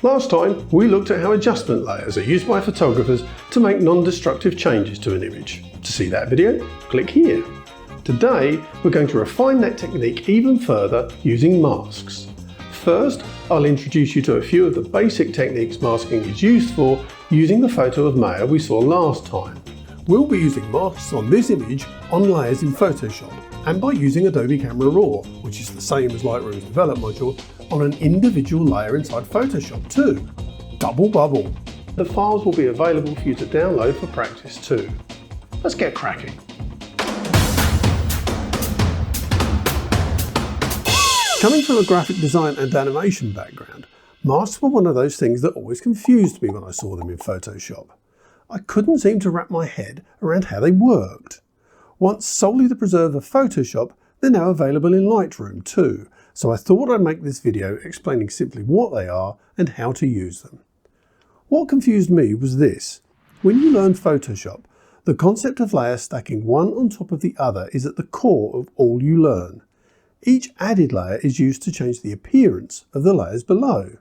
Last time, we looked at how adjustment layers are used by photographers to make non-destructive changes to an image. To see that video, click here. Today, we're going to refine that technique even further using masks. First, I'll introduce you to a few of the basic techniques masking is used for using the photo of Maya we saw last time. We'll be using masks on this image on layers in Photoshop and by using Adobe Camera Raw, which is the same as Lightroom's Develop module, on an individual layer inside Photoshop too. Double bubble. The files will be available for you to download for practice too. Let's get cracking. Coming from a graphic design and animation background, masks were one of those things that always confused me when I saw them in Photoshop. I couldn't seem to wrap my head around how they worked. Once solely the preserve of Photoshop, they're now available in Lightroom too, so I thought I'd make this video explaining simply what they are and how to use them. What confused me was this. When you learn Photoshop, the concept of layer stacking one on top of the other is at the core of all you learn. Each added layer is used to change the appearance of the layers below.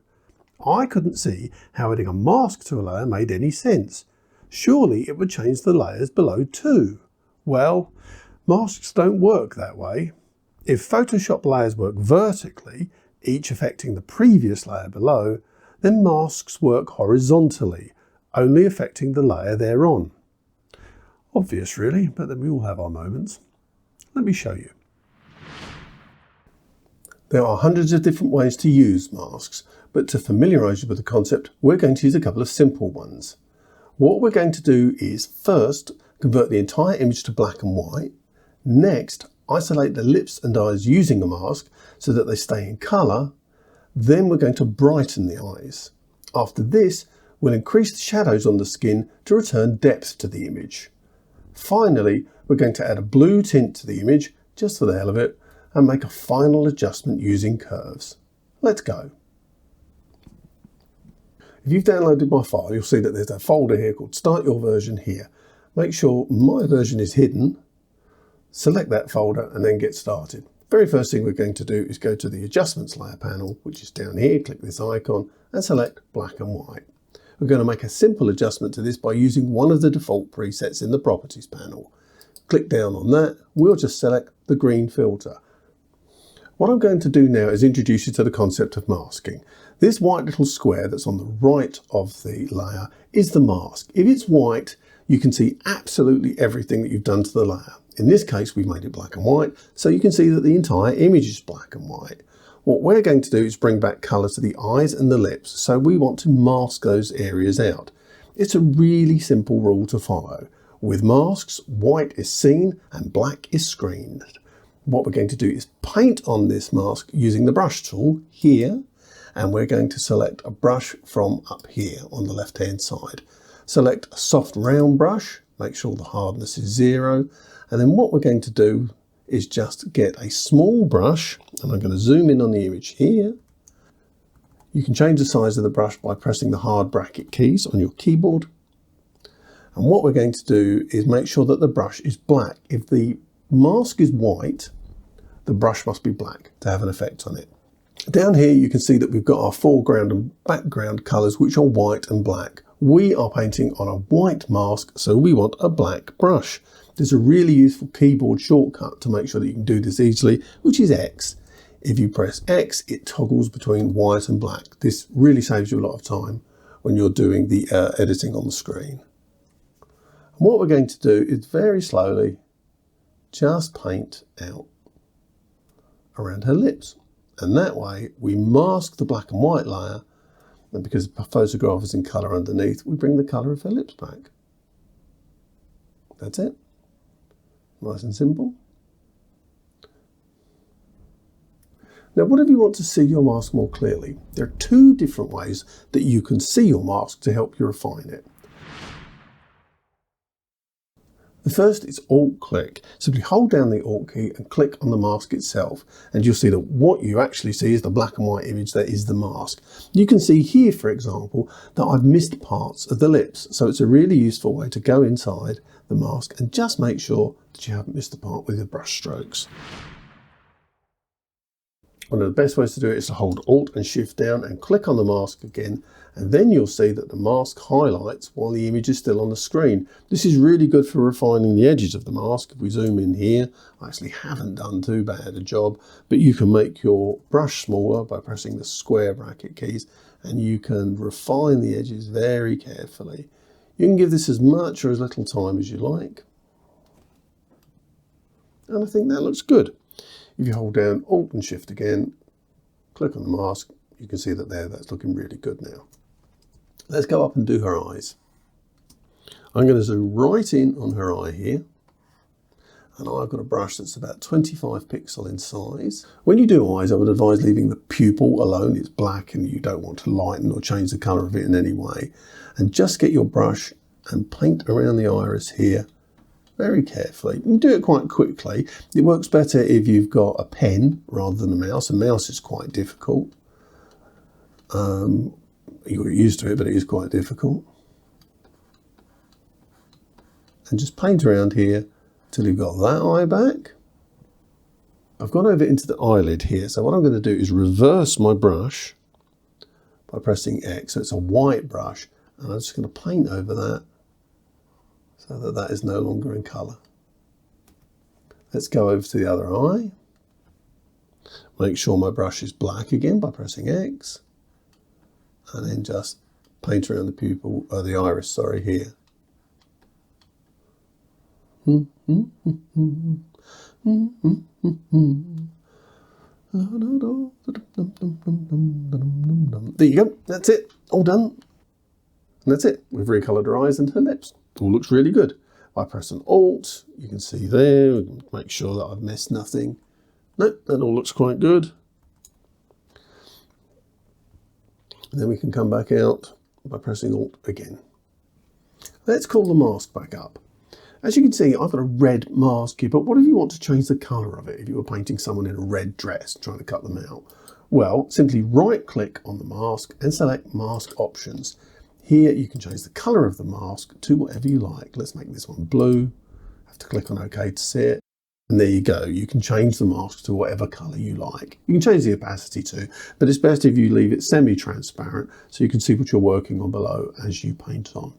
I couldn't see how adding a mask to a layer made any sense. Surely it would change the layers below too. Well, masks don't work that way. If Photoshop layers work vertically, each affecting the previous layer below, then masks work horizontally, only affecting the layer they're on. Obvious really, but then we all have our moments. Let me show you. There are hundreds of different ways to use masks, but to familiarise you with the concept, we're going to use a couple of simple ones. What we're going to do is first convert the entire image to black and white. Next, isolate the lips and eyes using a mask so that they stay in colour. Then we're going to brighten the eyes. After this, we'll increase the shadows on the skin to return depth to the image. Finally, we're going to add a blue tint to the image, just for the hell of it, and make a final adjustment using curves. Let's go. If you've downloaded my file, you'll see that there's a folder here called Start Your Version here. Make sure My Version is hidden, select that folder and then get started. Very first thing we're going to do is go to the Adjustments layer panel, which is down here, click this icon and select black and white. We're going to make a simple adjustment to this by using one of the default presets in the Properties panel. Click down on that, we'll just select the green filter. What I'm going to do now is introduce you to the concept of masking. This white little square that's on the right of the layer is the mask. If it's white, you can see absolutely everything that you've done to the layer. In this case, we've made it black and white, so you can see that the entire image is black and white. What we're going to do is bring back colour to the eyes and the lips, so we want to mask those areas out. It's a really simple rule to follow. With masks, white is seen and black is screened. What we're going to do is paint on this mask using the brush tool here, and we're going to select a brush from up here on the left hand side. Select a soft round brush, make sure the hardness is 0, and then what we're going to do is just get a small brush, and I'm going to zoom in on the image here. You can change the size of the brush by pressing the hard bracket keys on your keyboard. And what we're going to do is make sure that the brush is black. If the mask is white, the brush must be black to have an effect on it. Down here you can see that we've got our foreground and background colours which are white and black. We are painting on a white mask, so we want a black brush. There's a really useful keyboard shortcut to make sure that you can do this easily, which is X. If you press X, it toggles between white and black. This really saves you a lot of time when you're doing the editing on the screen. And what we're going to do is very slowly just paint out around her lips. And that way we mask the black and white layer, and because the photograph is in colour underneath, we bring the colour of her lips back. That's it. Nice and simple. Now, what if you want to see your mask more clearly? There are two different ways that you can see your mask to help you refine it. The first is Alt-click. Simply hold down the Alt key and click on the mask itself, and you'll see that what you actually see is the black and white image that is the mask. You can see here, for example, that I've missed parts of the lips, so it's a really useful way to go inside the mask and just make sure that you haven't missed the part with your brush strokes. One of the best ways to do it is to hold Alt and Shift down and click on the mask again, and then you'll see that the mask highlights while the image is still on the screen. This is really good for refining the edges of the mask. If we zoom in here, I actually haven't done too bad a job, but you can make your brush smaller by pressing the square bracket keys, and you can refine the edges very carefully. You can give this as much or as little time as you like. And I think that looks good. If you hold down Alt and Shift again, click on the mask, you can see that that's looking really good now. Let's go up and do her eyes. I'm going to zoom right in on her eye here. And I've got a brush that's about 25 pixels in size. When you do eyes, I would advise leaving the pupil alone. It's black and you don't want to lighten or change the colour of it in any way. And just get your brush and paint around the iris here very carefully. You can do it quite quickly. It works better if you've got a pen rather than a mouse. A mouse is quite difficult. You're used to it, but it is quite difficult. And just paint around here till you've got that eye back. I've gone over into the eyelid here. So what I'm going to do is reverse my brush by pressing X. So it's a white brush. And I'm just going to paint over that so that that is no longer in colour. Let's go over to the other eye. Make sure my brush is black again by pressing X. And then just paint around the pupil, the iris, sorry, here. There you go, that's it, all done. And that's it, we've recoloured her eyes and her lips. All looks really good. I press an Alt, you can see there, we can make sure that I've missed nothing. Nope, that all looks quite good. And then we can come back out by pressing Alt again. Let's call the mask back up. As you can see, I've got a red mask here, but what if you want to change the colour of it? If you were painting someone in a red dress, trying to cut them out? Well, simply right click on the mask and select Mask Options. Here you can change the colour of the mask to whatever you like. Let's make this one blue. Have to click on OK to see it. And there you go. You can change the mask to whatever colour you like. You can change the opacity too, but it's best if you leave it semi-transparent so you can see what you're working on below as you paint on.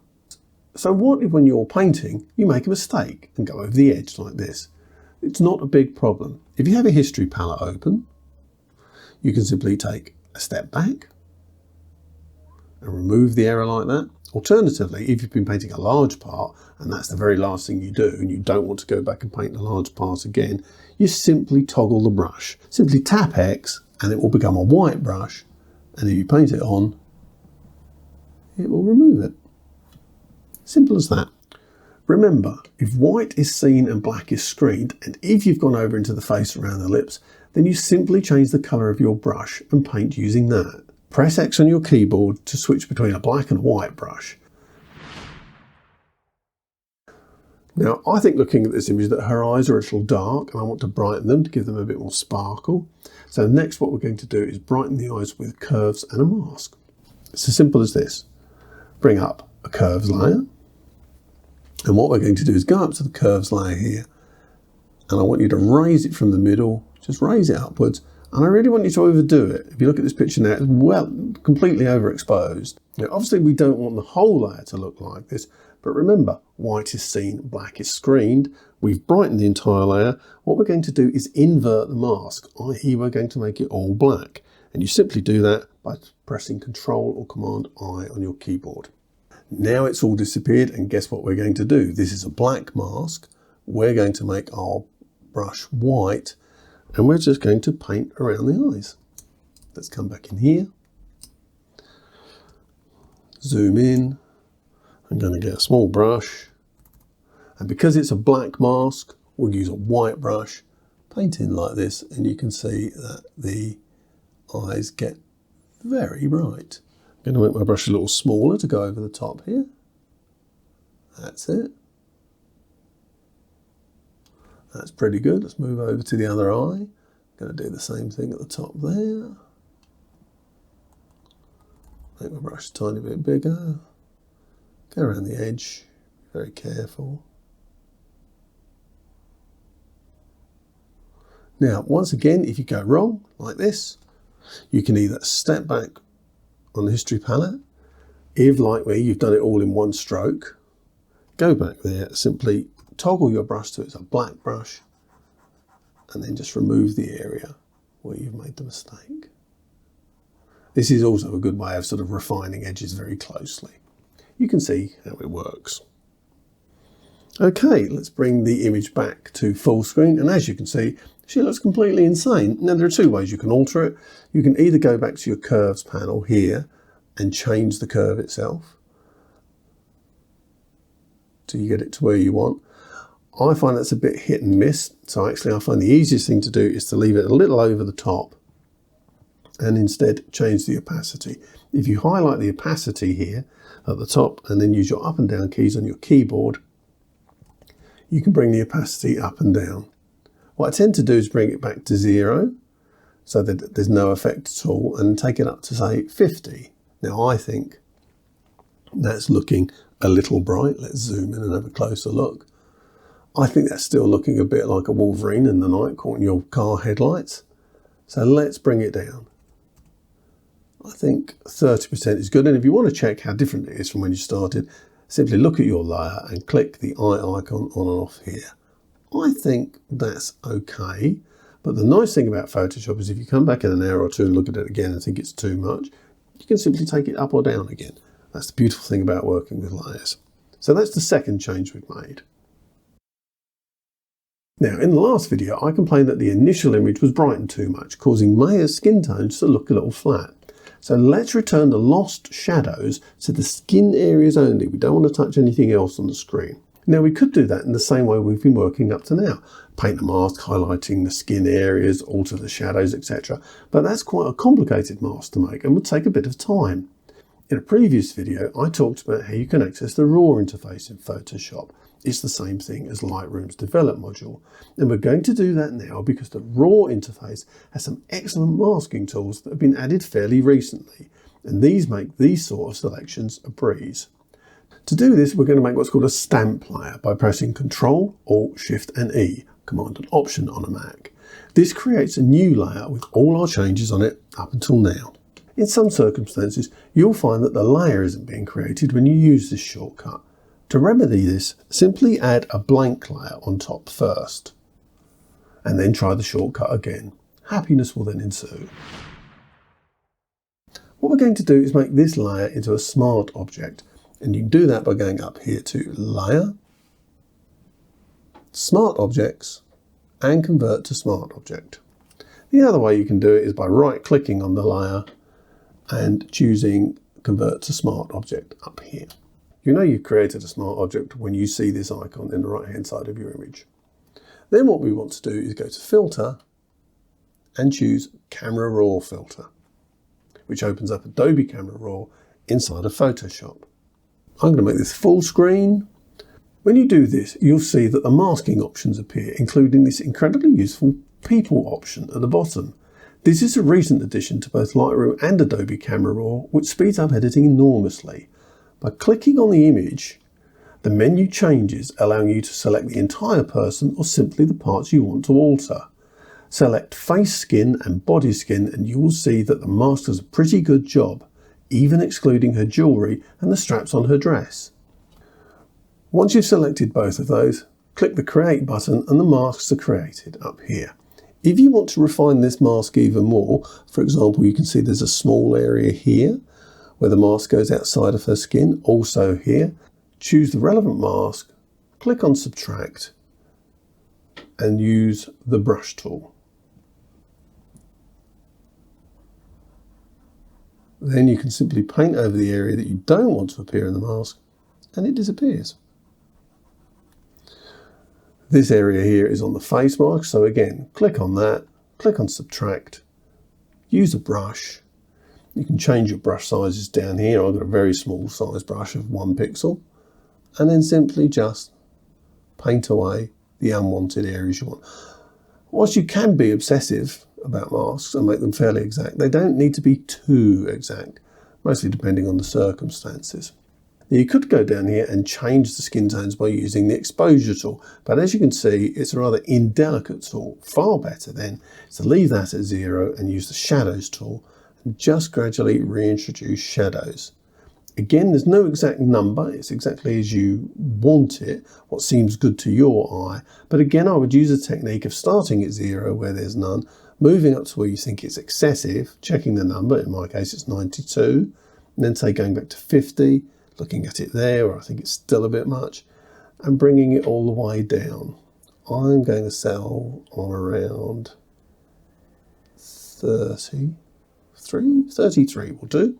So what if when you're painting, you make a mistake and go over the edge like this? It's not a big problem. If you have a history palette open, you can simply take a step back and remove the error like that. Alternatively, if you've been painting a large part and that's the very last thing you do and you don't want to go back and paint the large part again, you simply toggle the brush. Simply tap X and it will become a white brush, and if you paint it on, it will remove it. Simple as that. Remember, if white is seen and black is screened, and if you've gone over into the face around the lips, then you simply change the colour of your brush and paint using that. Press X on your keyboard to switch between a black and white brush. Now, I think looking at this image that her eyes are a little dark and I want to brighten them to give them a bit more sparkle. So next what we're going to do is brighten the eyes with curves and a mask. It's as simple as this. Bring up a curves layer. And what we're going to do is go up to the curves layer here. And I want you to raise it from the middle, just raise it upwards. And I really want you to overdo it. If you look at this picture now, it's completely overexposed. Now, obviously we don't want the whole layer to look like this, but remember, white is seen, black is screened. We've brightened the entire layer. What we're going to do is invert the mask, i.e. we're going to make it all black. And you simply do that by pressing Control or Command I on your keyboard. Now it's all disappeared, and guess what we're going to do? This is a black mask. We're going to make our brush white, and we're just going to paint around the eyes. Let's come back in here. Zoom in. I'm going to get a small brush. And because it's a black mask, we'll use a white brush, paint in like this, and you can see that the eyes get very bright. I'm going to make my brush a little smaller to go over the top here. That's it. That's pretty good. Let's move over to the other eye. I'm going to do the same thing at the top there. Make my brush a tiny bit bigger. Go around the edge, very careful. Now, once again, if you go wrong, like this, you can either step back on the history palette. If, like me, you've done it all in one stroke, go back there, simply toggle your brush to it's a black brush, and then just remove the area where you've made the mistake. This is also a good way of sort of refining edges very closely. You can see how it works. Okay, let's bring the image back to full screen, and as you can see, she looks completely insane. Now, there are two ways you can alter it. You can either go back to your curves panel here and change the curve itself till you get it to where you want. I find that's a bit hit and miss, so actually I find the easiest thing to do is to leave it a little over the top and instead change the opacity. If you highlight the opacity here at the top and then use your up and down keys on your keyboard, you can bring the opacity up and down. What I tend to do is bring it back to 0 so that there's no effect at all, and take it up to say 50. Now I think that's looking a little bright. Let's zoom in and have a closer look. I think that's still looking a bit like a Wolverine in the night caught in your car headlights. So let's bring it down. I think 30% is good, and if you want to check how different it is from when you started, simply look at your layer and click the eye icon on and off here. I think that's okay, but the nice thing about Photoshop is if you come back in an hour or two and look at it again and think it's too much, you can simply take it up or down again. That's the beautiful thing about working with layers. So that's the second change we've made. Now, in the last video, I complained that the initial image was brightened too much, causing Maya's skin tones to look a little flat. So let's return the lost shadows to the skin areas only. We don't want to touch anything else on the screen. Now, we could do that in the same way we've been working up to now. Paint a mask highlighting the skin areas, alter the shadows, etc. But that's quite a complicated mask to make and would take a bit of time. In a previous video, I talked about how you can access the RAW interface in Photoshop. It's the same thing as Lightroom's Develop module. And we're going to do that now because the RAW interface has some excellent masking tools that have been added fairly recently. And these make these sort of selections a breeze. To do this, we're going to make what's called a stamp layer by pressing Ctrl, Alt, Shift and E, Command and Option on a Mac. This creates a new layer with all our changes on it up until now. In some circumstances, you'll find that the layer isn't being created when you use this shortcut. To remedy this, simply add a blank layer on top first, and then try the shortcut again. Happiness will then ensue. What we're going to do is make this layer into a smart object, and you can do that by going up here to Layer, Smart Objects, and Convert to Smart Object. The other way you can do it is by right-clicking on the layer and choosing Convert to Smart Object up here. You know you've created a smart object when you see this icon in the right-hand side of your image. Then what we want to do is go to Filter and choose Camera Raw Filter, which opens up Adobe Camera Raw inside of Photoshop. I'm going to make this full screen. When you do this, you'll see that the masking options appear, including this incredibly useful People option at the bottom. This is a recent addition to both Lightroom and Adobe Camera Raw, which speeds up editing enormously. By clicking on the image, the menu changes, allowing you to select the entire person or simply the parts you want to alter. Select face skin and body skin and you will see that the mask does a pretty good job, even excluding her jewellery and the straps on her dress. Once you've selected both of those, click the Create button and the masks are created up here. If you want to refine this mask even more, for example, you can see there's a small area here where the mask goes outside of her skin, also here. Choose the relevant mask, click on Subtract, and use the brush tool. Then you can simply paint over the area that you don't want to appear in the mask, and it disappears. This area here is on the face mask, so again, click on that, click on Subtract, use a brush. You can change your brush sizes down here. I've got a very small size brush of 1 pixel, and then simply just paint away the unwanted areas you want. Whilst you can be obsessive about masks and make them fairly exact, they don't need to be too exact, mostly depending on the circumstances. Now you could go down here and change the skin tones by using the exposure tool, but as you can see, it's a rather indelicate tool. Far better then is to leave that at 0 and use the shadows tool and just gradually reintroduce shadows. Again, there's no exact number, it's exactly as you want it, what seems good to your eye. But again, I would use a technique of starting at 0 where there's none, moving up to where you think it's excessive, checking the number, in my case it's 92, and then say going back to 50, looking at it there, or I think it's still a bit much, and bringing it all the way down. I'm going to settle on around 33 will do.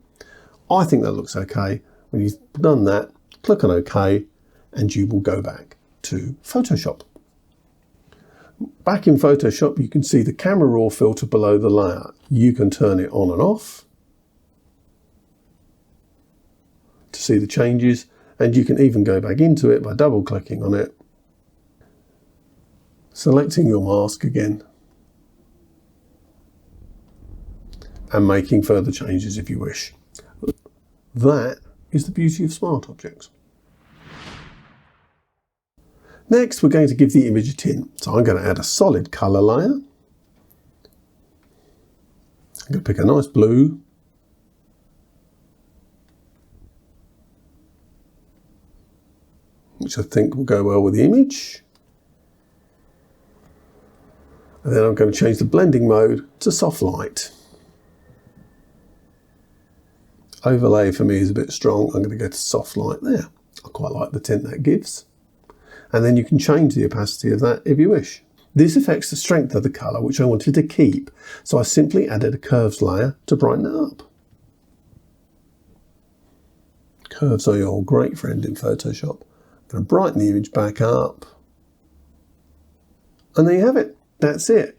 I think that looks okay. When you've done that, click on OK, and you will go back to Photoshop. Back in Photoshop, you can see the camera raw filter below the layer. You can turn it on and off to see the changes, and you can even go back into it by double clicking on it, selecting your mask again, and making further changes if you wish. That is the beauty of smart objects. Next, we're going to give the image a tint. So I'm going to add a solid colour layer. I'm going to pick a nice blue. Which I think will go well with the image. And then I'm going to change the blending mode to soft light. Overlay for me is a bit strong. I'm going to go to soft light there. I quite like the tint that gives. And then you can change the opacity of that if you wish. This affects the strength of the colour, which I wanted to keep. So I simply added a curves layer to brighten it up. Curves are your great friend in Photoshop. I'm going to brighten the image back up. And there you have it. That's it.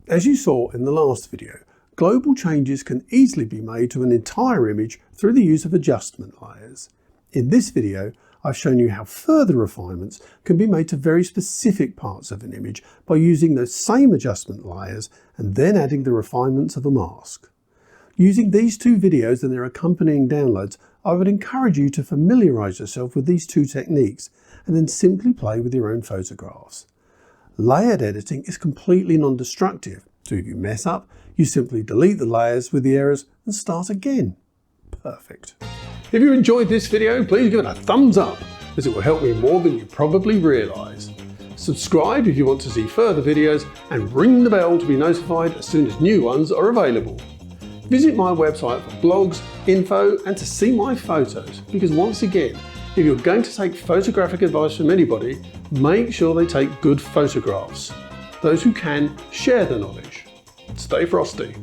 As you saw in the last video, global changes can easily be made to an entire image through the use of adjustment layers. In this video, I've shown you how further refinements can be made to very specific parts of an image by using those same adjustment layers and then adding the refinements of a mask. Using these two videos and their accompanying downloads, I would encourage you to familiarise yourself with these two techniques and then simply play with your own photographs. Layered editing is completely non-destructive, so if you mess up, you simply delete the layers with the errors and start again. Perfect. If you enjoyed this video, please give it a thumbs up, as it will help me more than you probably realise. Subscribe if you want to see further videos, and ring the bell to be notified as soon as new ones are available. Visit my website for blogs, info, and to see my photos, because once again, if you're going to take photographic advice from anybody, make sure they take good photographs. Those who can, share the knowledge. Stay frosty.